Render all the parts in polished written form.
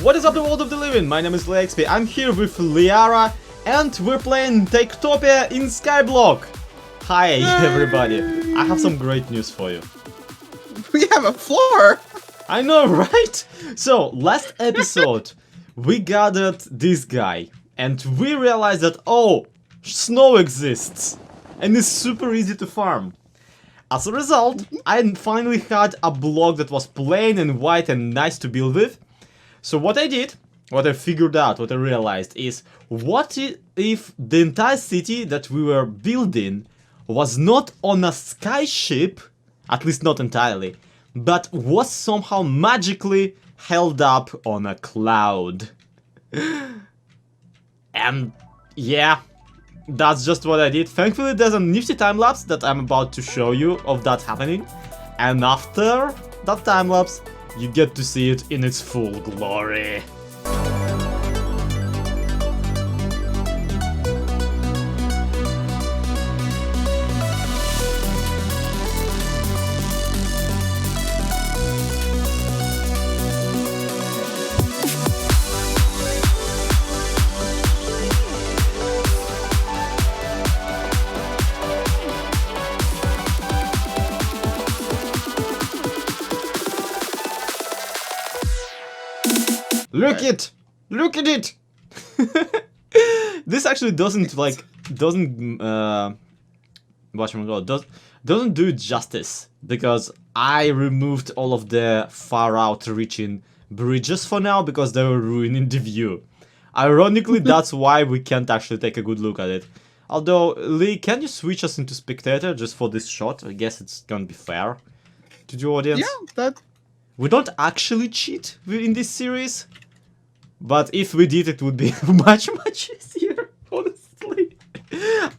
What is up, the world of the living? My name is LexP. I'm here with Liara, and we're playing TekTopia in SKYBLOCK. Hi, everybody. I have some great news for you. We have a floor! I know, right? So, last episode, we gathered this guy, and we realized that, oh, snow exists, and it's super easy to farm. As a result, I finally had a block that was plain and white and nice to build with. So what I did, what I figured out, what I realized is, what if the entire city that we were building was not on a skyship, at least not entirely, but was somehow magically held up on a cloud. And yeah, that's just what I did. Thankfully there's a nifty time-lapse that I'm about to show you of that happening. And after that time-lapse, you get to see it in its full glory. Look it! Look at it! This actually doesn't doesn't do it justice, because I removed all of the far out reaching bridges for now because they were ruining the view. Ironically, that's why we can't actually take a good look at it. Although, Lee, can you switch us into spectator just for this shot? I guess it's gonna be fair to the audience. Yeah, that... We don't actually cheat in this series, but if we did, it would be much easier, honestly.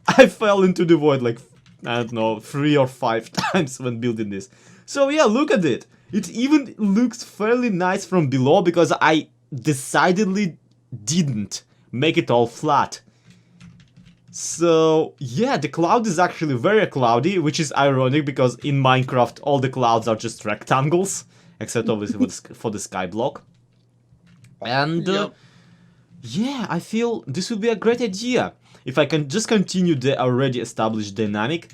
I fell into the void like, I don't know, 3 or 5 times when building this. So yeah, look at it. It even looks fairly nice from below because I decidedly didn't make it all flat. So yeah, the cloud is actually very cloudy, which is ironic because in Minecraft all the clouds are just rectangles, except obviously for the sky block. And yeah, I feel this would be a great idea if I can just continue the already established dynamic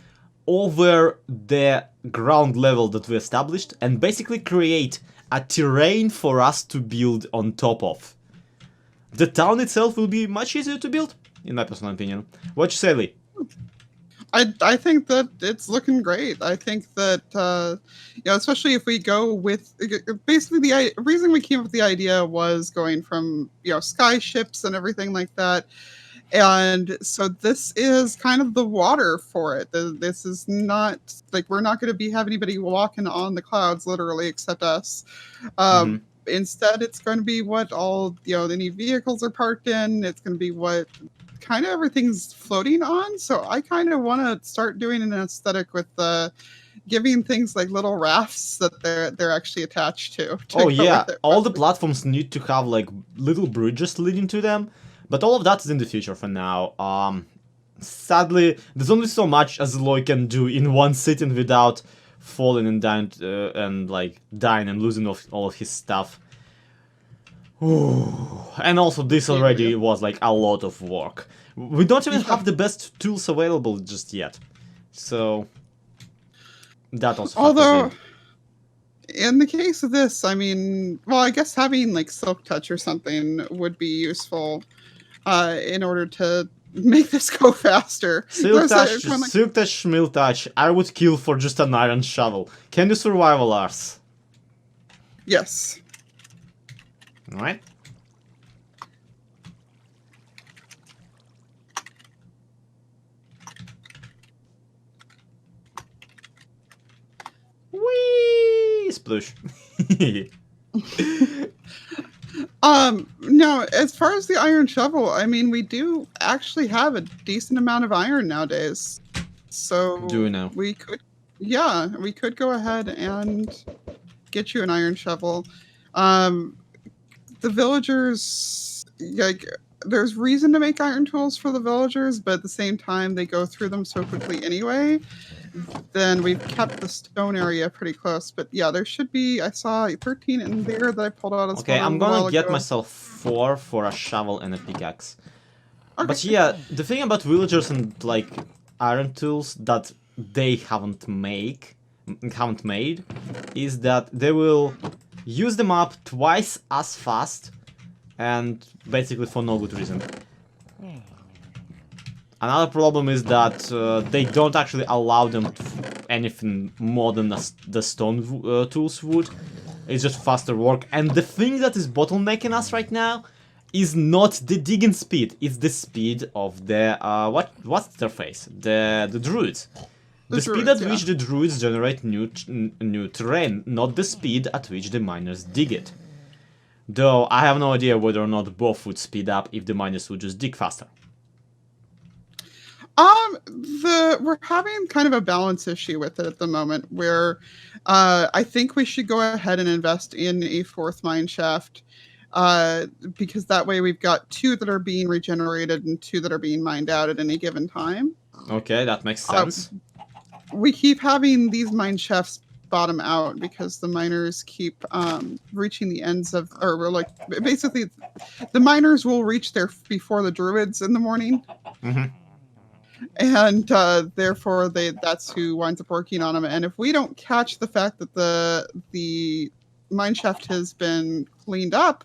over the ground level that we established and basically create a terrain for us to build on top of. The town itself will be much easier to build, in my personal opinion. What you say, Lee? I think that it's looking great. I think that, you know, especially if we go with... Basically, the reason we came up with the idea was going from, you know, sky ships and everything like that. And so this is kind of the water for it. This is not... Like, we're not going to have anybody walking on the clouds, literally, except us. Instead, it's going to be what all, you know, any vehicles are parked in. It's going to be what kind of everything's floating on. So I kind of want to start doing an aesthetic with giving things like little rafts that they're actually attached to Oh yeah, all the platforms need to have like little bridges leading to them, but all of that is in the future for now. Sadly, there's only so much as Aloy can do in one sitting without falling and dying and like dying and losing all of his stuff. Ooh. And also this already was like a lot of work. We don't even have the best tools available just yet. So that also although in the case of this, I mean, well, I guess having like Silk Touch or something would be useful in order to make this go faster. Silk Touch, Silk Touch, Schmil Touch, I would kill for just an iron shovel. Can you survive, Lars? Yes. Alright. Whee! Sploosh. No, as far as the iron shovel, I mean, we do actually have a decent amount of iron nowadays. So do we now? We could, yeah, we could go ahead and get you an iron shovel. The villagers, like, there's reason to make iron tools for the villagers, but at the same time they go through them so quickly anyway. Then we've kept the stone area pretty close. But yeah, there should be. I saw 13 in there that I pulled out as Okay, well I'm a gonna while get ago. myself 4 for a shovel and a pickaxe. Okay. But yeah, the thing about villagers and like iron tools that they haven't made is that they will use them up twice as fast and basically for no good reason. Another problem is that they don't actually allow them anything more than the stone tools would. It's just faster work. And the thing that is bottlenecking us right now is not the digging speed. It's the speed of the what's their face? The druids. The speed at which the druids generate new terrain, not the speed at which the miners dig it. Though I have no idea whether or not both would speed up if the miners would just dig faster. We're having kind of a balance issue with it at the moment where I think we should go ahead and invest in a 4th mine shaft because that way we've got 2 that are being regenerated and 2 that are being mined out at any given time. Okay, that makes sense. We keep having these mine shafts bottom out because the miners keep reaching the ends of, or like basically the miners will reach there before the druids in the morning. Mm-hmm. And therefore that's who winds up working on them. And if we don't catch the fact that the mine shaft has been cleaned up,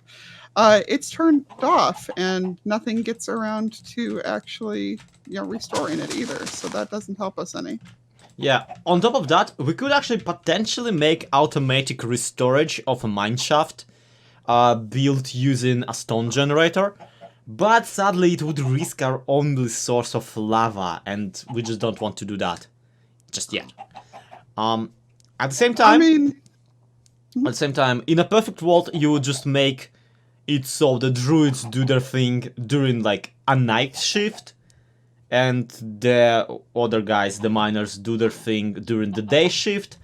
it's turned off and nothing gets around to actually restoring it either. So that doesn't help us any. Yeah, on top of that, we could actually potentially make automatic restorage of a mine shaft built using a stone generator. But sadly, it would risk our only source of lava, and we just don't want to do that just yet. At the same time, in a perfect world, you would just make it so the druids do their thing during like a night shift, and the other guys, the miners, do their thing during the day shift.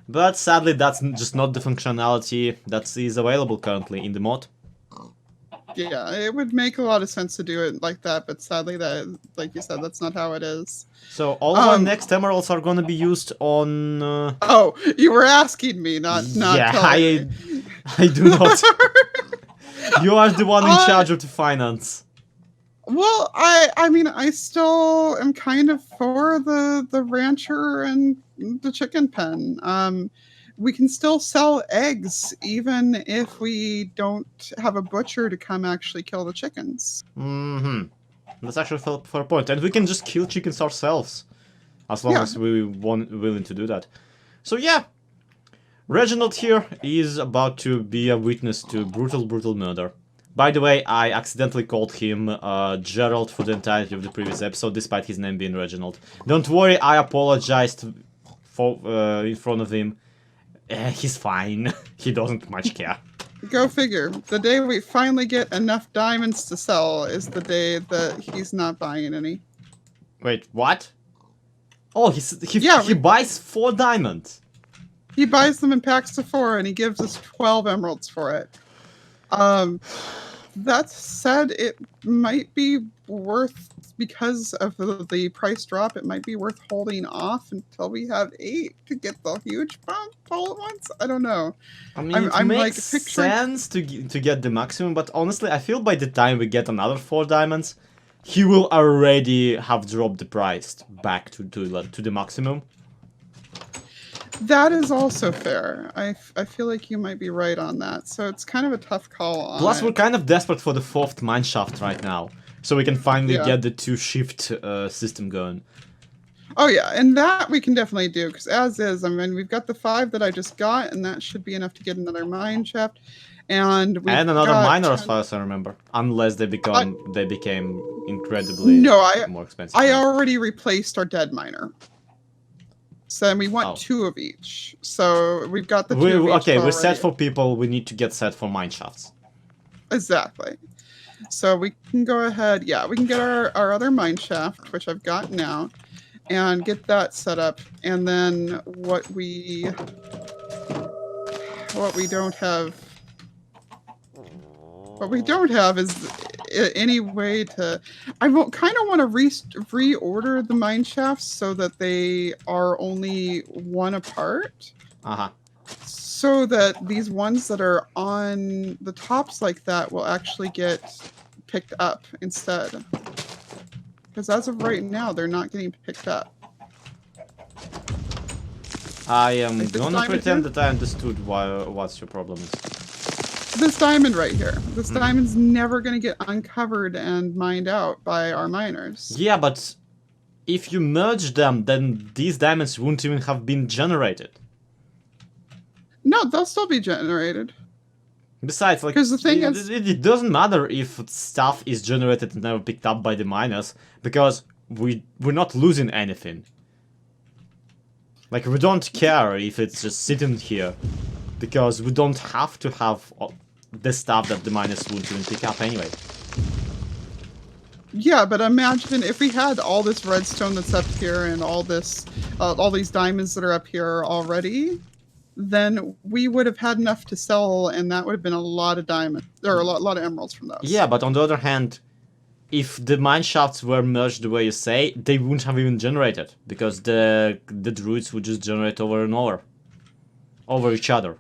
But sadly, that's just not the functionality that is available currently in the mod. Yeah, it would make a lot of sense to do it like that, but sadly, that, like you said, that's not how it is. So all of our next emeralds are gonna be used on. Oh, you were asking me, not yeah, telling me. I do not. You are the one in charge of the finance. Well, I mean, I still am kind of for the rancher and the chicken pen. We can still sell eggs even if we don't have a butcher to come actually kill the chickens. Mm-hmm. That's actually for a point. And we can just kill chickens ourselves. As long as we're willing to do that. So yeah. Reginald here is about to be a witness to brutal murder. By the way, I accidentally called him Gerald for the entirety of the previous episode, despite his name being Reginald. Don't worry, I apologized for in front of him. He's fine. He doesn't much care. Go figure. The day we finally get enough diamonds to sell is the day that he's not buying any. Wait, what? Oh, he buys 4 diamonds. He buys them in packs of 4 and he gives us 12 emeralds for it. That said, it might be worth, because of the price drop, it might be worth holding off until we have 8 to get the huge bump all at once. I don't know. I mean, it makes sense to get the maximum, but honestly, I feel by the time we get another 4 diamonds, he will already have dropped the price back to the maximum. That is also fair. I feel like you might be right on that. So it's kind of a tough call on Plus, we're kind of desperate for the 4th mineshaft right now. So we can finally get the 2-shift system going. Oh yeah, and that we can definitely do, because as is, I mean, we've got the 5 that I just got, and that should be enough to get another mine shaft. And another miner, as far as I remember. Unless they became incredibly more expensive. I already replaced our dead miner. So we want 2 of each. So we've got the 2 of each okay, already. We're set for people. We need to get set for mine shafts. Exactly. So we can go ahead. Yeah, we can get our other mine shaft, which I've got now, and get that set up. And then what we don't have. What we don't have any way to. I kind of want to reorder the mine shafts so that they are only one apart. Uh-huh. So that these ones that are on the tops like that will actually get picked up instead. Because as of right now, they're not getting picked up. I am Like this gonna diamond pretend here? that I understood what's your problem is. This diamond right here. This diamond's never going to get uncovered and mined out by our miners. Yeah, but if you merge them, then these diamonds won't even have been generated. No, they'll still be generated. Besides, like, 'Cause the thing is- it doesn't matter if stuff is generated and never picked up by the miners, because we're not losing anything. Like, we don't care if it's just sitting here, because we don't have to have the stuff that the miners won't even pick up anyway. Yeah, but imagine if we had all this redstone that's up here and all this, all these diamonds that are up here already, then we would have had enough to sell, and that would have been a lot of diamonds, or a lot of emeralds from those. Yeah, but on the other hand, if the mine shafts were merged the way you say, they wouldn't have even generated, because the druids would just generate over and over each other.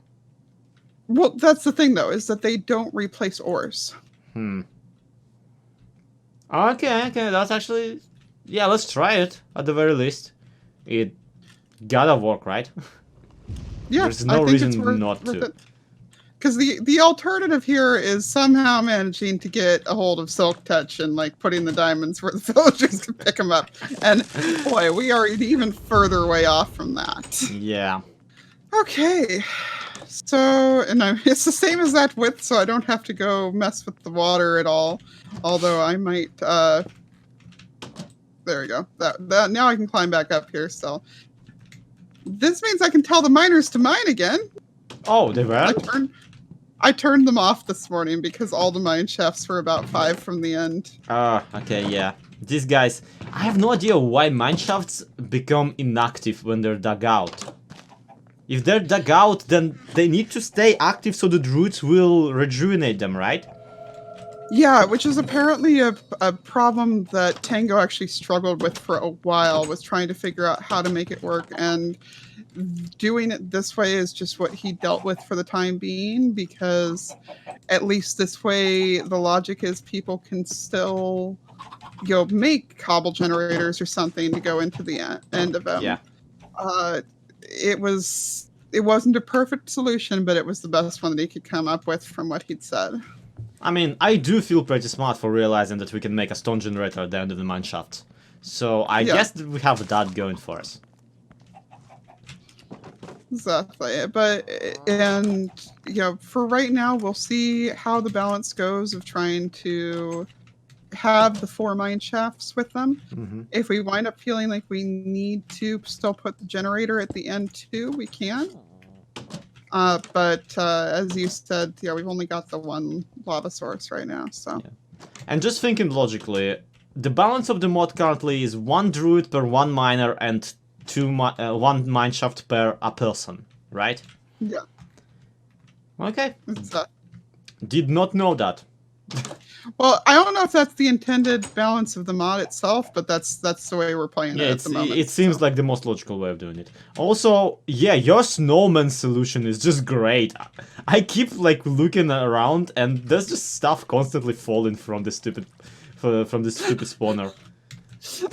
Well, that's the thing, though, is that they don't replace ores. Okay, that's actually... Yeah, let's try it, at the very least. It gotta work, right? Yeah, There's no I think reason it's worth, not to. Because the alternative here is somehow managing to get a hold of Silk Touch and like putting the diamonds where the villagers can pick them up. And boy, we are even further away off from that. Yeah. Okay. So, and it's the same as that width, so I don't have to go mess with the water at all. Although I might, there we go. That now I can climb back up here, so. This means I can tell the miners to mine again. Oh, they were? I turned them off this morning because all the mine shafts were about 5 from the end. Okay, yeah. These guys, I have no idea why mineshafts become inactive when they're dug out. If they're dug out, then they need to stay active so the druids will rejuvenate them, right? Yeah, which is apparently a problem that Tango actually struggled with for a while, was trying to figure out how to make it work, and doing it this way is just what he dealt with for the time being, because at least this way the logic is people can still make cobble generators or something to go into the end of them. Yeah. It wasn't a perfect solution, but it was the best one that he could come up with from what he'd said. I mean, I do feel pretty smart for realizing that we can make a stone generator at the end of the mineshaft. So I guess that we have that going for us. Exactly. But, and, for right now, we'll see how the balance goes of trying to have the 4 mine shafts with them. If we wind up feeling like we need to still put the generator at the end too, we can. But as you said, we've only got the one lava source right now, so. Yeah. And just thinking logically, the balance of the mod currently is 1 druid per 1 miner and 1 mineshaft per a person, right? Yeah. Okay. Exactly. Did not know that. Well, I don't know if that's the intended balance of the mod itself, but that's the way we're playing it at the moment. It seems like the most logical way of doing it. Also, yeah, your snowman solution is just great. I keep like looking around, and there's just stuff constantly falling from this stupid spawner.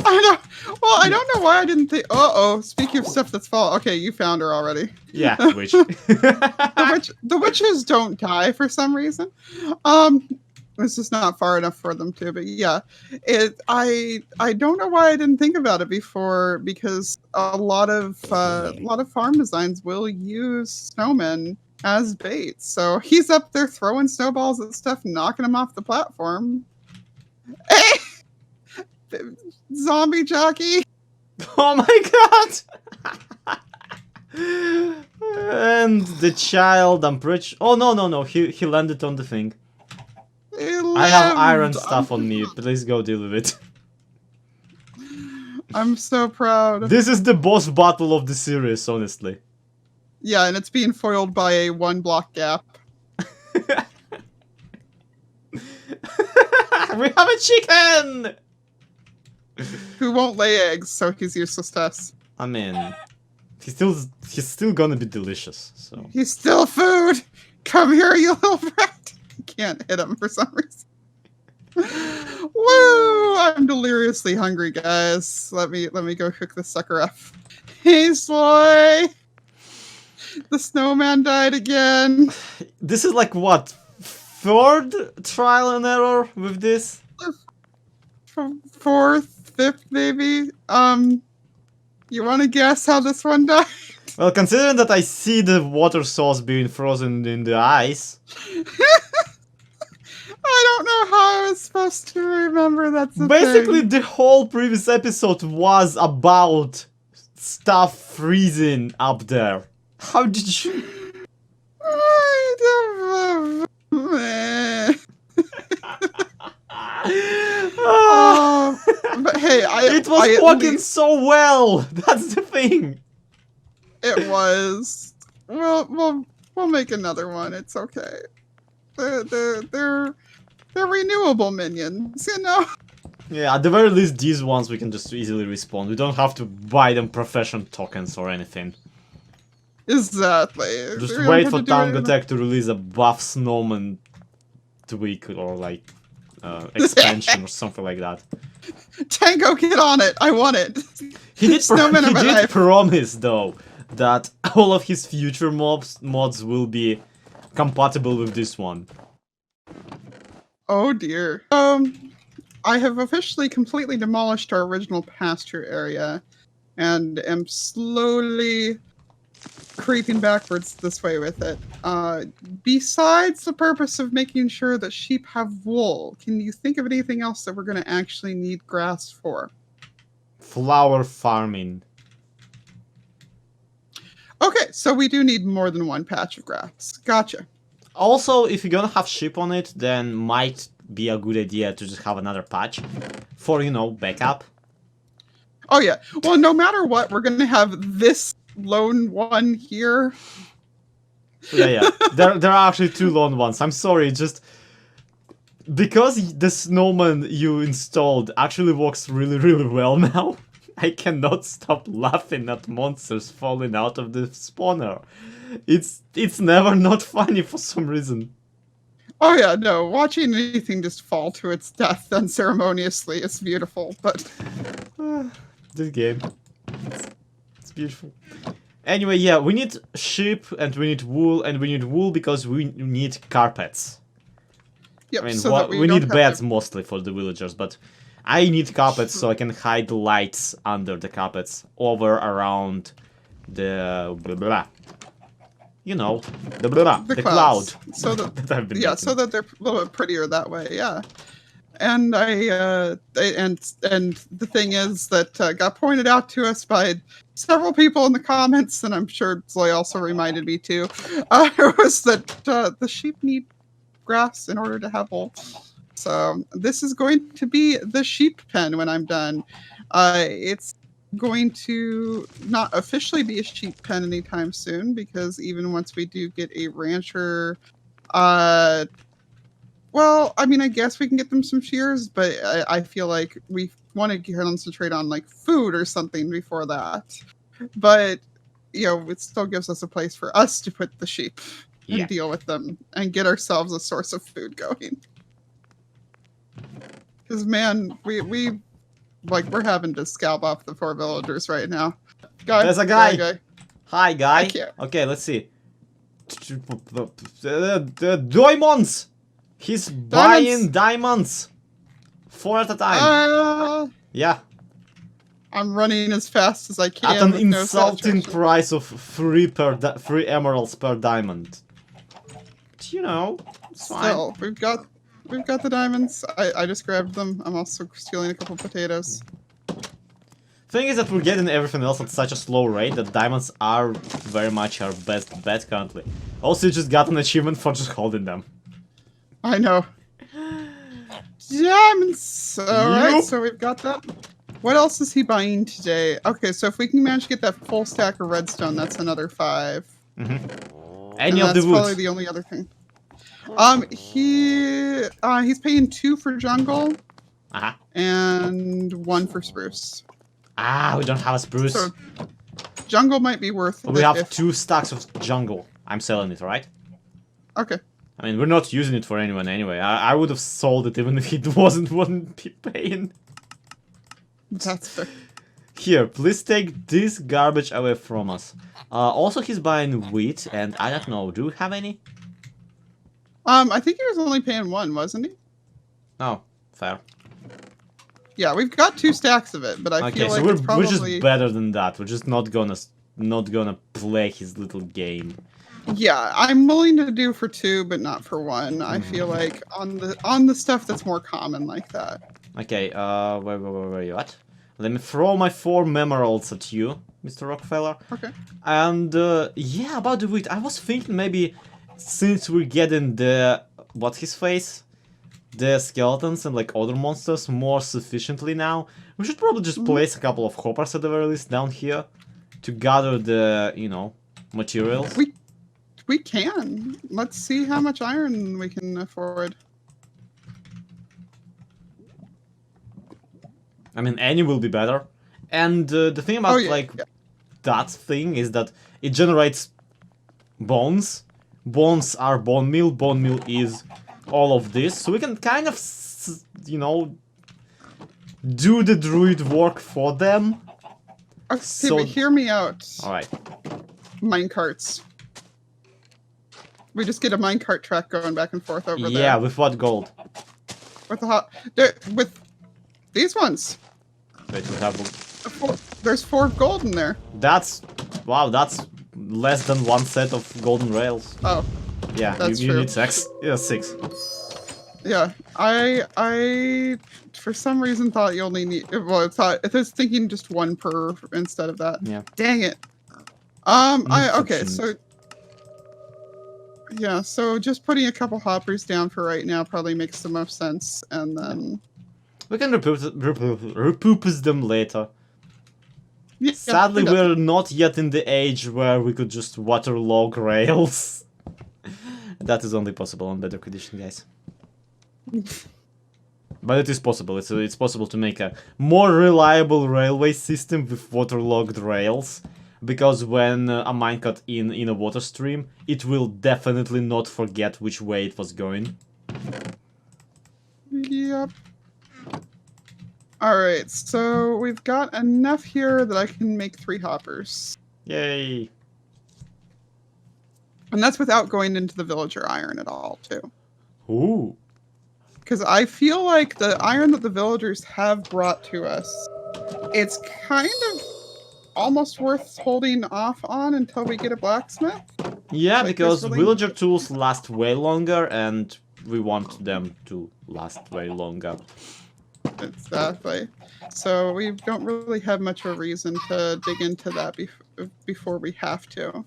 I know. Well, I don't know why I didn't think. Speaking of stuff that's falling. Okay, you found her already. Yeah, witch. The witches don't die for some reason. It's just not far enough for them to. But yeah, I don't know why I didn't think about it before, because a lot of farm designs will use snowmen as bait. So he's up there throwing snowballs at stuff, knocking them off the platform. Hey! Zombie jockey! Oh my god! And the child, I'm pretty. Oh no! He landed on the thing. I have iron stuff on me. Please go deal with it. I'm so proud. This is the boss battle of the series, honestly. Yeah, and it's being foiled by a 1 block gap. We have a chicken! Who won't lay eggs, so he's useless to us. I mean, he's still gonna be delicious, so. He's still food! Come here, you little brat! Can't hit him for some reason. Woo! I'm deliriously hungry, guys. Let me go cook this sucker up. Hey, Sloy! The snowman died again. This is like what? Third trial and error with this? Fourth, fifth, maybe. You want to guess how this one died? Well, considering that I see the water source being frozen in the ice. I don't know how I was supposed to remember that's the Basically, thing. the whole previous episode was about stuff freezing up there. How did you... I don't know. But hey, it was working so well. That's the thing. It was. We'll make another one. It's okay. They're renewable minions, you know. Yeah, at the very least, these ones we can just easily respawn. We don't have to buy them profession tokens or anything. Exactly. Just wait for TangoTek to release a buff snowman tweak or like expansion or something like that. Tango, get on it! I want it. He did promise though that all of his future mods will be compatible with this one. Oh dear. I have officially completely demolished our original pasture area and am slowly creeping backwards this way with it. Besides the purpose of making sure that sheep have wool, can you think of anything else that we're going to actually need grass for? Flower farming. Okay, so we do need more than one patch of grass. Gotcha. Also, if you're gonna have sheep on it, then might be a good idea to just have another patch for, you know, backup. Oh yeah. Well, no matter what, we're gonna have this lone one here. Yeah. There are actually two lone ones. I'm sorry, just because the snowman you installed actually works really well now. I cannot stop laughing at monsters falling out of the spawner. It's never not funny for some reason. Oh yeah, no, watching anything just fall to its death unceremoniously is beautiful, but... This game. It's beautiful. Anyway, yeah, we need sheep, and we need wool, because we need carpets. Yep, I mean, so we need beds mostly for the villagers, but I need carpets so I can hide the lights under the carpets, over, around the blah blah. You know, the cloud. So that, that I've been yeah, making. so that they're a little bit prettier that way. Yeah, and and the thing is that got pointed out to us by several people in the comments, and I'm sure Zoe also reminded me too. Was that the sheep need grass in order to have wool. So this is going to be the sheep pen when I'm done. It's going to not officially be a sheep pen anytime soon, because even once we do get a rancher, well, I mean, I guess we can get them some shears, but I feel like we want to concentrate on like food or something before that. But you know, it still gives us a place for us to put the sheep and deal with them and get ourselves a source of food going. Because man, we like we're having to scalp off the 4 villagers right now. There's a guy. Hi, guy. Okay, let's see. Diamonds. He's buying diamonds. 4 at a time. Yeah. I'm running as fast as I can. At an insulting price of 3 emeralds per diamond. But, you know, it's fine. Still, we've got the diamonds. I just grabbed them. I'm also stealing a couple potatoes. Thing is that we're getting everything else at such a slow rate that diamonds are very much our best bet currently. Also, you just got an achievement for just holding them. I know. Diamonds! Alright, so we've got that. What else is he buying today? Okay, so if we can manage to get that full stack of redstone, that's another 5. Any of the wood? That's probably the only other thing. He he's paying 2 for jungle Uh-huh. and 1 for spruce. Ah, we don't have a spruce. So jungle might be worth it. We have if... 2 stacks of jungle. I'm selling it, right? Okay. I mean, we're not using it for anyone anyway. I would have sold it even if it wouldn't be paying. That's fair. Here, please take this garbage away from us. Also, he's buying wheat, and I don't know, do we have any? I think he was only paying 1, wasn't he? Oh, fair. Yeah, we've got 2 stacks of it, but I Okay, feel so like we're, it's probably... we're just better than that. We're just not gonna play his little game. Yeah, I'm willing to do for 2, but not for 1. I feel like on the stuff that's more common like that. Okay, where are you at? Let me throw my 4 emeralds at you, Mr. Rockefeller. Okay. And, yeah, about the wheat, I was thinking maybe since we're getting the... what's his face? The skeletons and, like, other monsters more sufficiently now, we should probably just place a couple of hoppers at the very least down here to gather the, you know, materials. We can. Let's see how much iron we can afford. I mean, any will be better. And the thing about, that thing is that it generates bones. Bones are bone meal is all of this. So we can kind of, you know, do the druid work for them. Okay, So- but hear me out. Alright. Minecarts. We just get a minecart track going back and forth over there. Yeah, with what gold? With with these ones. Wait, we have... There's 4 gold in there. That's... wow, that's less than 1 set of golden rails. Oh, Yeah, That's you true. need 6. Yeah, 6. yeah. I for some reason thought you only need. Well, I was thinking just 1 per instead of that. Yeah. Dang it. Okay, so. Yeah, so just putting a couple hoppers down for right now probably makes the most sense, and then. We can repurpose them later. Yeah, Sadly, we're done. we're not yet in the age where we could just waterlog rails. That is only possible on better condition, guys. But it is possible. It's possible to make a more reliable railway system with waterlogged rails. Because when a minecart in a water stream, it will definitely not forget which way it was going. Yep. Alright, so we've got enough here that I can make 3 hoppers. Yay! And that's without going into the villager iron at all, too. Ooh! Because I feel like the iron that the villagers have brought to us, it's kind of almost worth holding off on until we get a blacksmith. Yeah, Like because this really- villager tools last way longer, and we want them to last way longer. Exactly. So we don't really have much of a reason to dig into that before we have to.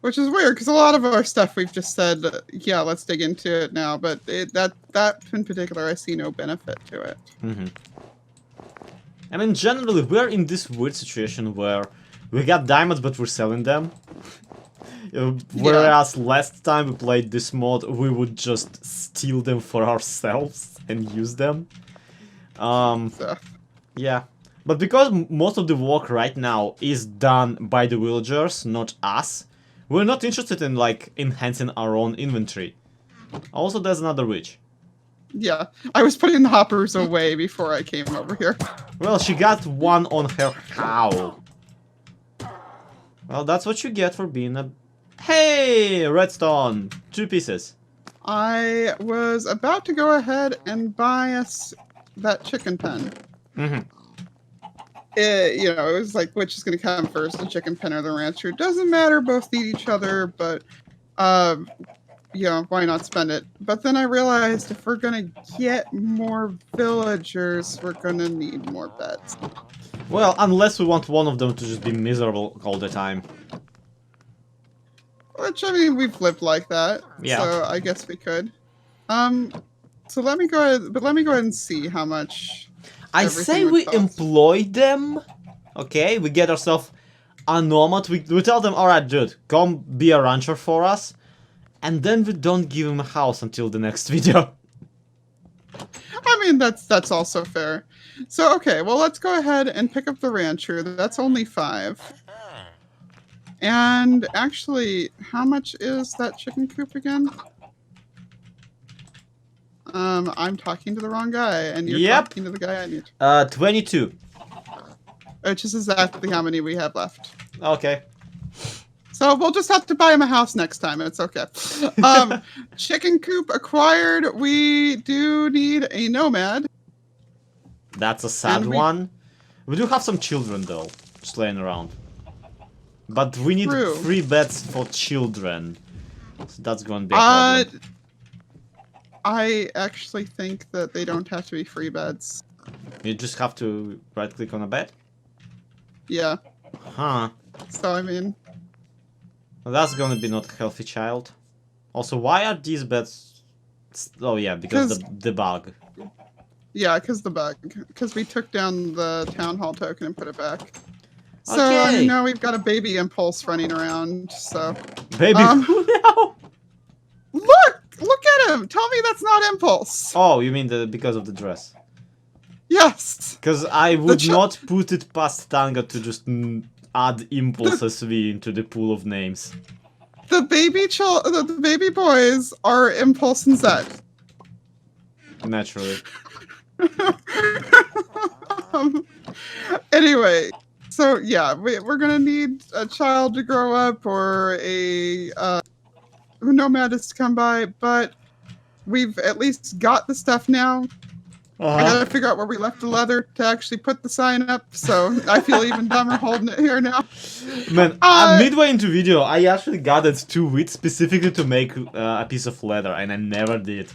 Which is weird, because a lot of our stuff we've just said, yeah, let's dig into it now, but that in particular, I see no benefit to it. Mm-hmm. I mean, generally, we're in this weird situation where we got diamonds, but we're selling them. Whereas last time we played this mod, we would just steal them for ourselves and use them. So, Yeah. But because most of the work right now is done by the villagers, not us, we're not interested in, like, enhancing our own inventory. Also, there's another witch. yeah, I was putting the hoppers away before I came over here. Well, she got one on her cow. Well, that's what you get for being a... Hey! Redstone! 2 pieces. I was about to go ahead and buy us that chicken pen. Mm-hmm. You know, it was like, which is going to come first, the chicken pen or the rancher? Doesn't matter, both need each other, but, you know, why not spend it? But then I realized if we're going to get more villagers, we're going to need more beds. Well, unless we want one of them to just be miserable all the time. Which, I mean, we've lived like that. Yeah. So I guess we could. So let me go ahead and see how much... I everything say would we cost. employ them. Okay, we get ourselves a nomad. We tell them, alright, dude, come be a rancher for us. and then we don't give him a house until the next video. I mean, that's also fair. So, okay, well, let's go ahead and pick up the rancher. That's only 5. And actually, how much is that chicken coop again? I'm talking to the wrong guy, and you're talking to the guy I need. 22. Which is exactly how many we have left. Okay. So we'll just have to buy him a house next time, and it's okay. Chicken coop acquired. We do need a nomad. That's a sad one. We do have some children, though, just laying around. But we need 3 beds for children. So that's going to be a problem. I actually think that they don't have to be free beds. You just have to right-click on a bed? Yeah. Huh. So, I mean... Well, that's gonna be not a healthy child. Also, why are these beds... Oh yeah, because the bug. Yeah, because the bug. Because we took down the town hall token and put it back. So, you know, we've got a baby impulse running around, so... Baby who now? Look at him! Tell me that's not impulse! Oh, you mean because of the dress? Yes! Because I would not put it past Tango to just add impulse SV into the pool of names. The baby boys are impulse and Z. Naturally. Anyway, so yeah, we're gonna need a child to grow up or a nomad to come by, but we've at least got the stuff now. I gotta figure out where we left the leather to actually put the sign up, so I feel even dumber holding it here now. Man, midway into video, I actually gathered 2 wheat specifically to make a piece of leather, and I never did.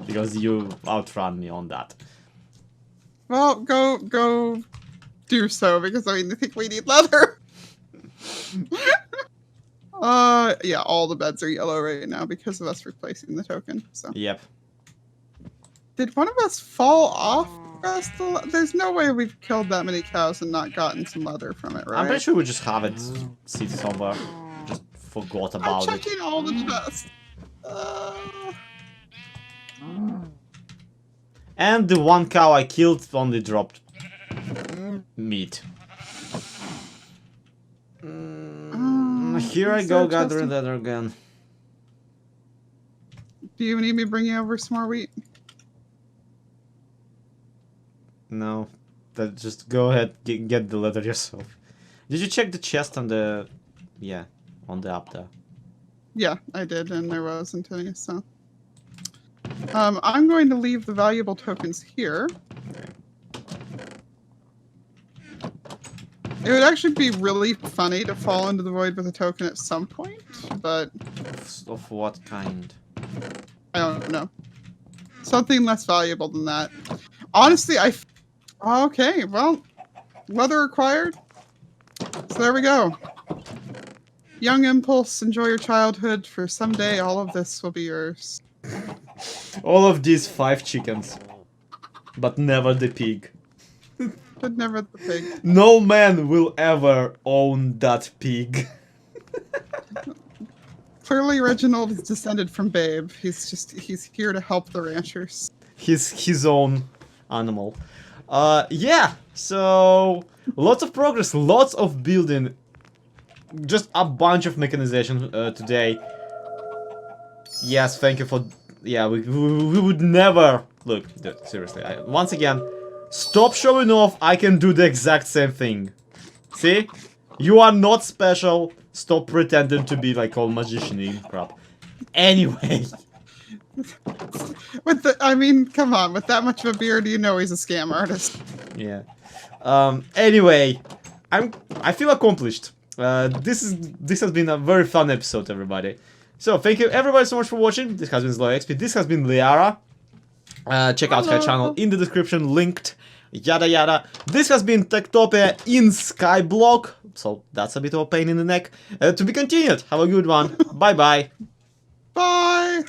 Because you outran me on that. Well, go do so, because I mean, I think we need leather. Yeah, all the beds are yellow right now because of us replacing the token, so. Yep. Did one of us fall off? There's no way we've killed that many cows and not gotten some leather from it, right? I'm pretty sure we just have it sit somewhere. Just forgot about it. I'm checking all the chests. And the 1 cow I killed only dropped meat. Here I go gathering leather again. Do you need me bringing over some more wheat? No, just go ahead, get the leather yourself. Did you check the chest on the... Yeah, on the up there? Yeah, I did, and there wasn't any, so... I'm going to leave the valuable tokens here. It would actually be really funny to fall into the void with a token at some point, but... Of what kind? I don't know. Something less valuable than that. Honestly, okay, well, leather acquired. So there we go. Young impulse, enjoy your childhood, for someday all of this will be yours. All of these 5 chickens. But never the pig. But never the pig. No man will ever own that pig. Clearly Reginald is descended from Babe. He's here to help the ranchers. He's his own animal. Yeah, so lots of progress, lots of building. Just a bunch of mechanization today. Yes, thank you for... Yeah, we would never... Look, dude, seriously, once again, stop showing off, I can do the exact same thing. See? You are not special, stop pretending to be like all magician-y crap. Anyway. I mean, come on, with that much of a beard, you know he's a scam artist. Yeah. Anyway, I feel accomplished. This has been a very fun episode, everybody. So, thank you everybody so much for watching. This has been SKYXP. This has been Liara. Check out her channel in the description, linked, yada yada. This has been TekTopia in SKYBLOCK. So, that's a bit of a pain in the neck. To be continued. Have a good one. Bye-bye. Bye!